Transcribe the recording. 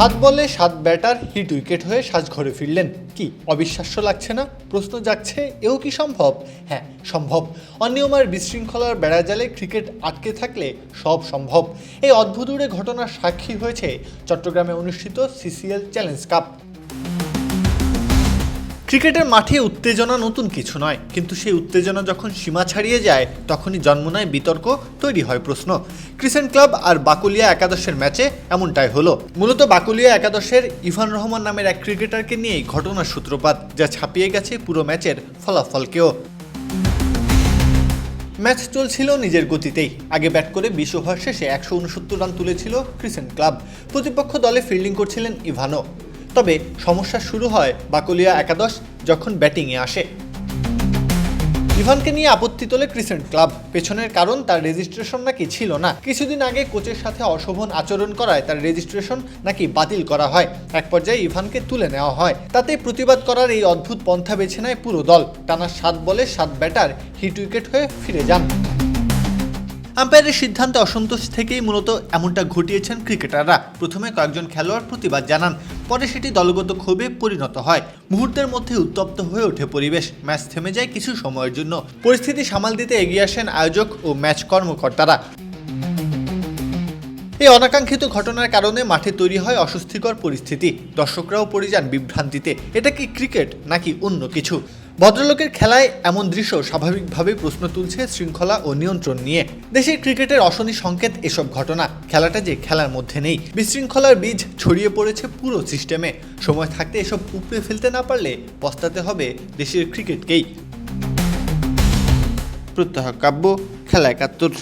7 বলে 7 batter hit wicket হয়ে সাজঘরে ফিরলেন। কি অবিশ্বাস্য লাগছে না? প্রশ্ন জাগছে, এও কি সম্ভব? হ্যাঁ, সম্ভব। অনিয়ম আর বিশৃঙ্খলার বেড়াজালে ক্রিকেট আটকে থাকলে সব সম্ভব। এই অদ্ভুতুড়ে ঘটনার সাক্ষী হয়েছে চট্টগ্রামে অনুষ্ঠিত সিসিএল চ্যালেঞ্জ কাপ। ক্রিকেটের মাঠে উত্তেজনা নতুন কিছু নয়, কিন্তু সেই উত্তেজনা যখন সীমা ছাড়িয়ে যায় তখনই জন্ম নেয় বিতর্ক, তৈরি হয় প্রশ্ন। ক্রিসেন্ট ক্লাব আর বাকলিয়া একাদশের ম্যাচে এমনটাই হলো। মূলত বাকলিয়া একাদশের ইভান রহমান নামের এক ক্রিকেটারকে নিয়েই ঘটনার সূত্রপাত, যা ছাপিয়ে গেছে পুরো ম্যাচের ফলাফলকেও। ম্যাচ চলছিল নিজের গতিতেই। আগে ব্যাট করে 20 ওভার শেষে 169 রান তুলেছিল ক্রিসেন্ট ক্লাব। প্রতিপক্ষ দলে ফিল্ডিং করছিলেন ইভানো। তবে সমস্যা শুরু হয় বাকলিয়া একাদশ যখন ব্যাটিংয়ে আসে। ইভানকে নিয়ে আপত্তি তোলে ক্রিসেন্ট ক্লাব। পেছনের কারণ তার রেজিস্ট্রেশন নাকি ছিল না। কিছুদিন আগে কোচের সাথে অশোভন আচরণ করায় তার রেজিস্ট্রেশন নাকি বাতিল করা হয়। এক পর্যায়ে ইভানকে তুলে নেওয়া হয়। তাতে প্রতিবাদ করার এই অদ্ভুত পন্থা বেছে নেয় পুরো দল। টানা 7 বলে 7 ব্যাটার হিট উইকেট হয়ে ফিরে যান। আম্পায়ারের সিদ্ধান্তে অসন্তোষ থেকেই মূলত এমনটা ঘটিয়েছেন ক্রিকেটাররা। প্রথমে কয়েকজন খেলোয়াড় প্রতিবাদ জানান, পরে সেটি দলগত ক্ষোভে পরিণত হয়। মুহূর্তের মধ্যে উত্তপ্ত হয়ে ওঠে পরিবেশ। ম্যাচ থেমে যায় কিছু সময়ের জন্য। পরিস্থিতি সামাল দিতে এগিয়ে আসেন আয়োজক ও ম্যাচ কর্মকর্তারা। এই অনাকাঙ্ক্ষিত ঘটনার কারণে মাঠে তৈরি হয় অস্বস্তিকর পরিস্থিতি। দর্শকরাও পড়ে যান বিভ্রান্তিতে। এটা কি ক্রিকেট নাকি অন্য কিছু? ভদ্রলোকের খেলায় এমন দৃশ্য স্বাভাবিকভাবেই প্রশ্ন তুলছে শৃঙ্খলা ও নিয়ন্ত্রণ নিয়ে। দেশের ক্রিকেটের অশনি সংকেত এসব ঘটনা। খেলাটা যে খেলার মধ্যে নেই। বিশৃঙ্খলার বীজ ছড়িয়ে পড়েছে পুরো সিস্টেমে। সময় থাকতে এসব উপড়ে ফেলতে না পারলে পস্তাতে হবে দেশের ক্রিকেটকেই। প্রত্যহ কাব্য, খেলা ৭১।